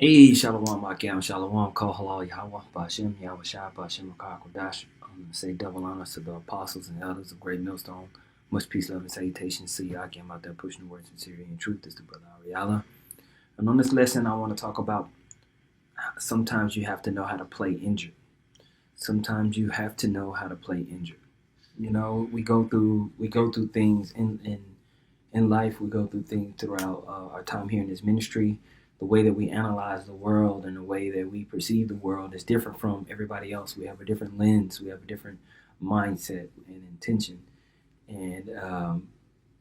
Hey, Shalom, Akim, Shalom, Kal Halal, Yahweh, Bashem, Yahweh Shai, Bashem, Makar, Kodash. Say double honors to the apostles and elders of Great Millstone. Much peace, love, and salutations to you. Akim out there pushing the words of sincerity and truth. This is the brother Ariala. And on this lesson, I want to talk about sometimes you have to know how to play injured. Sometimes you have to know how to play injured. You know, we go through things in life. We go through things throughout our time here in this ministry. The way that we analyze the world and the way that we perceive the world is different from everybody else. We have a different lens. We have a different mindset and intention. And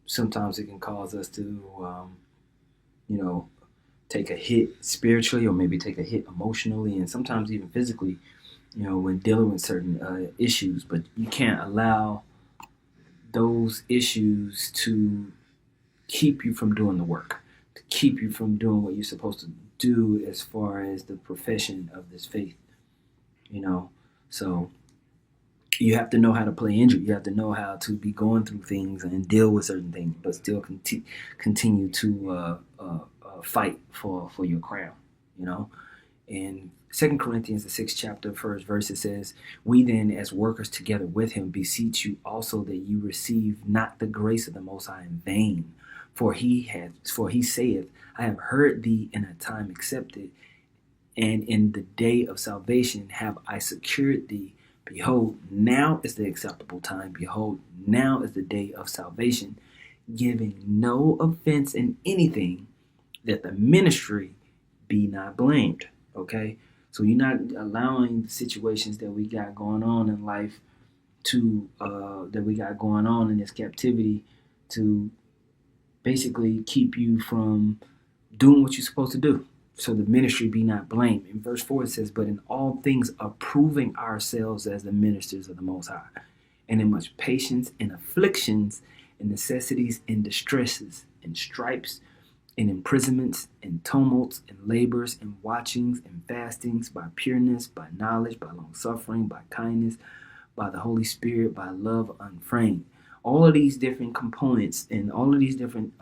sometimes it can cause us to, you know, take a hit spiritually or maybe take a hit emotionally and sometimes even physically, when dealing with certain issues. But you can't allow those issues to keep you from doing the work, to keep you from doing what you're supposed to do as far as the profession of this faith, you know. So you have to know how to play injured. You have to know how to be going through things and deal with certain things, but still continue to fight for your crown, you know. In 2 Corinthians, the 6th chapter, first verse, it says, "We then, as workers together with him, beseech you also that you receive not the grace of the Most High in vain. For he saith, I have heard thee in a time accepted, and in the day of salvation have I secured thee. Behold, now is the acceptable time. Behold, now is the day of salvation, giving no offense in anything, that the ministry be not blamed." Okay? So you're not allowing the situations that we got going on in life that we got going on in this captivity to basically keep you from doing what you're supposed to do. So the ministry be not blamed. In verse 4 it says, "But in all things approving ourselves as the ministers of the Most High, and in much patience and afflictions and necessities and distresses and stripes and imprisonments and tumults and labors and watchings and fastings, by pureness, by knowledge, by long suffering, by kindness, by the Holy Spirit, by love unframed." All of these different components and all of these different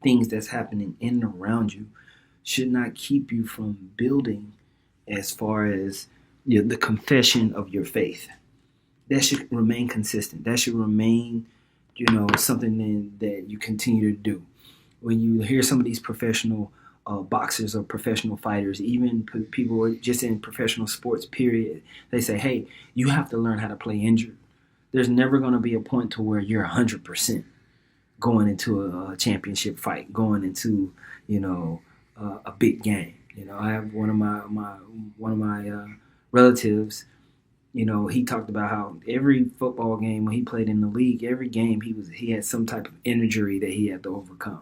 things that's happening in and around you should not keep you from building as far as the confession of your faith. That should remain consistent. That should remain, something that you continue to do. When you hear some of these professional boxers or professional fighters, even people just in professional sports, period, they say, hey, you have to learn how to play injured. There's never going to be a point to where you're 100% going into a championship fight, going into, a big game. I have one of my relatives. He talked about how every football game when he played in the league, every game he had some type of injury that he had to overcome.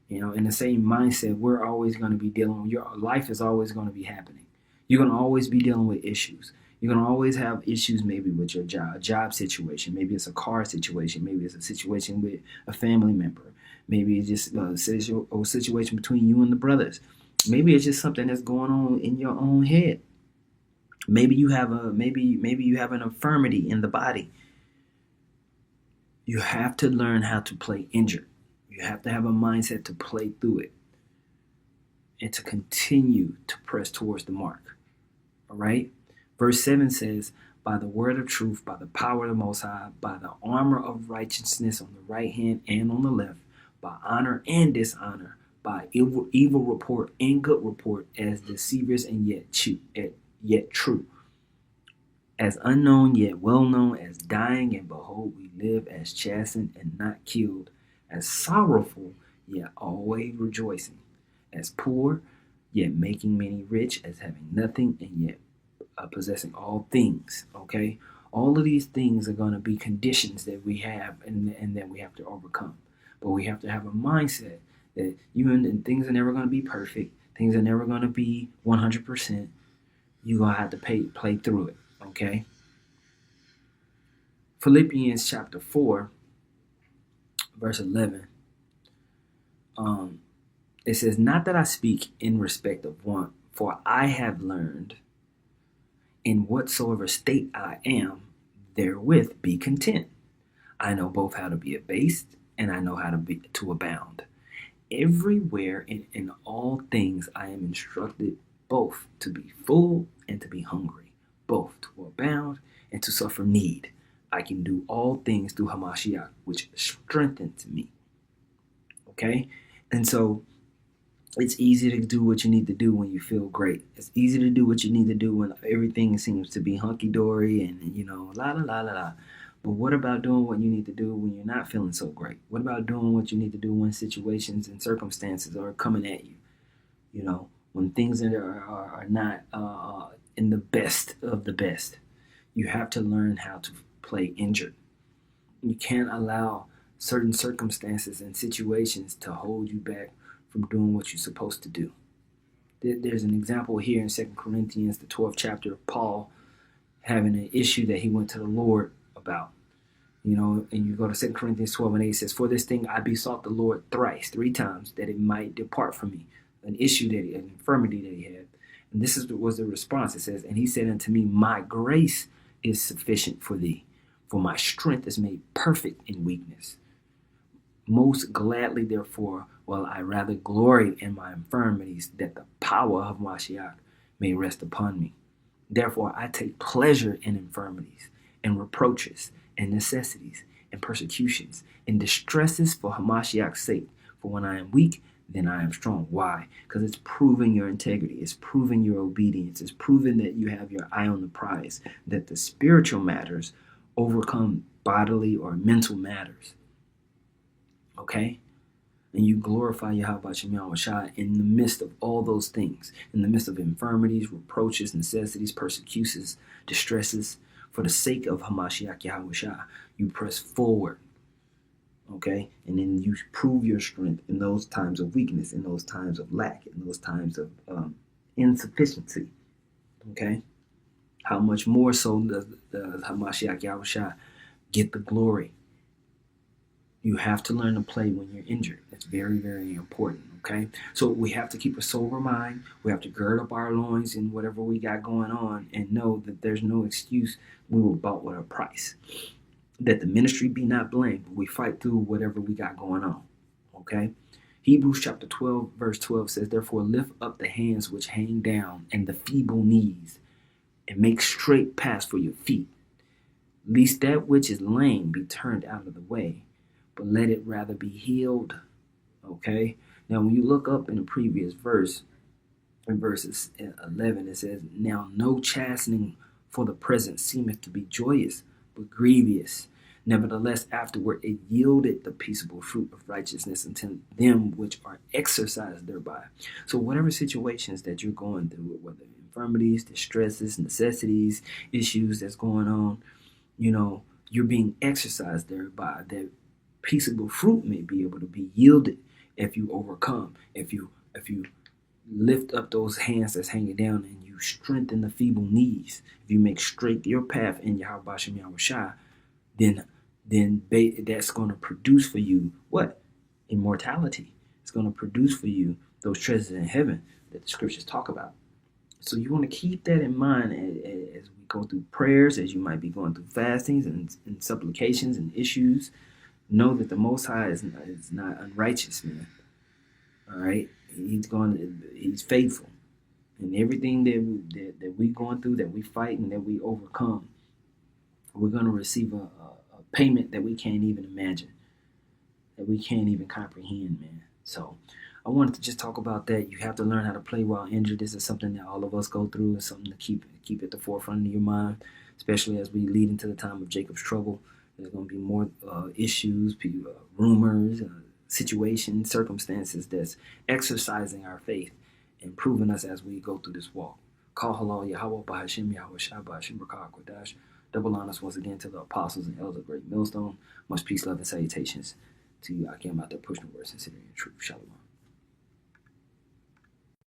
In the same mindset, we're always going to be dealing with, your life is always going to be happening. You're going to always be dealing with issues. You're going to always have issues maybe with your job situation. Maybe it's a car situation. Maybe it's a situation with a family member. Maybe it's just a situation between you and the brothers. Maybe it's just something that's going on in your own head. Maybe you have maybe you have an infirmity in the body. You have to learn how to play injured. You have to have a mindset to play through it and to continue to press towards the mark. All right? Verse 7 says, "By the word of truth, by the power of the Most High, by the armor of righteousness on the right hand and on the left, by honor and dishonor, by evil report and good report, as deceivers and yet true, as unknown yet well known, as dying and behold we live, as chastened and not killed, as sorrowful yet always rejoicing, as poor yet making many rich, as having nothing and yet possessing all things." Okay, all of these things are going to be conditions that we have and that we have to overcome. But we have to have a mindset that even things are never going to be perfect. Things are never going to be 100%. You're going to have to play through it. Okay. Philippians chapter 4, verse 11. It says, "Not that I speak in respect of want, for I have learned in whatsoever state I am, therewith be content. I know both how to be abased, and I know how to abound. everywhere and in all things I am instructed both to be full and to be hungry, both to abound and to suffer need. I can do all things through Hamashiach, which strengthens me. Okay? And so it's easy to do what you need to do when you feel great. It's easy to do what you need to do when everything seems to be hunky-dory and, la la la la la. But what about doing what you need to do when you're not feeling so great? What about doing what you need to do when situations and circumstances are coming at you? When things are not in the best of the best. You have to learn how to play injured. You can't allow certain circumstances and situations to hold you back from doing what you're supposed to do. There's an example here in 2 Corinthians, the 12th chapter, of Paul having an issue that he went to the Lord about. And you go to 2 Corinthians 12 and 8, it says, "For this thing I besought the Lord three times, that it might depart from me." An infirmity that he had. And this was the response. It says, "And he said unto me, My grace is sufficient for thee, for my strength is made perfect in weakness. Most gladly, therefore, will I rather glory in my infirmities, that the power of Mashiach may rest upon me. Therefore, I take pleasure in infirmities, and reproaches, and necessities, and persecutions, and distresses for Hamashiach's sake. For when I am weak, then I am strong." Why? Because it's proving your integrity. It's proving your obedience. It's proving that you have your eye on the prize, that the spiritual matters overcome bodily or mental matters. Okay? And you glorify Yahweh Shem Shai in the midst of all those things, in the midst of infirmities, reproaches, necessities, persecutions, distresses. For the sake of Hamashiach Yahweh Shai, you press forward. Okay? And then you prove your strength in those times of weakness, in those times of lack, in those times of insufficiency. Okay? How much more so does Hamashiach Yahweh Shai get the glory? You have to learn to play when you're injured. It's very, very important, okay? So we have to keep a sober mind. We have to gird up our loins in whatever we got going on and know that there's no excuse. We were bought with a price. That the ministry be not blamed, but we fight through whatever we got going on, okay? Hebrews chapter 12, verse 12 says, "Therefore lift up the hands which hang down and the feeble knees, and make straight paths for your feet, lest that which is lame be turned out of the way, but let it rather be healed." Okay? Now, when you look up in the previous verse, in verses 11, it says, "Now no chastening for the present seemeth to be joyous, but grievous. Nevertheless, afterward it yielded the peaceable fruit of righteousness unto them which are exercised thereby." So whatever situations that you're going through, whether infirmities, distresses, necessities, issues that's going on, you're being exercised thereby. That peaceable fruit may be able to be yielded if you overcome, if you lift up those hands that's hanging down and you strengthen the feeble knees, if you make straight your path in Yahweh Shem Yahweh Shai, then that's going to produce for you what? Immortality. It's going to produce for you those treasures in heaven that the scriptures talk about. So you want to keep that in mind as we go through prayers, as you might be going through fastings and supplications and issues. Know that the Most High is not unrighteous, man. All right, He's faithful, and everything that we going through, that we fight, and that we overcome, we're going to receive a payment that we can't even imagine, that we can't even comprehend, man. So I wanted to just talk about that. You have to learn how to play while injured. This is something that all of us go through. It's something to keep at the forefront of your mind, especially as we lead into the time of Jacob's trouble. There's going to be more issues, rumors, situations, circumstances that's exercising our faith and proving us as we go through this walk. Call halal Yahweh Bahashim Yahweh Shai Bahashim Rakah Kodash. Double honors once again to the apostles and elders of Great Millstone. Much peace, love, and salutations to you. I came out there pushing the word, sincerity, and truth. Shalom.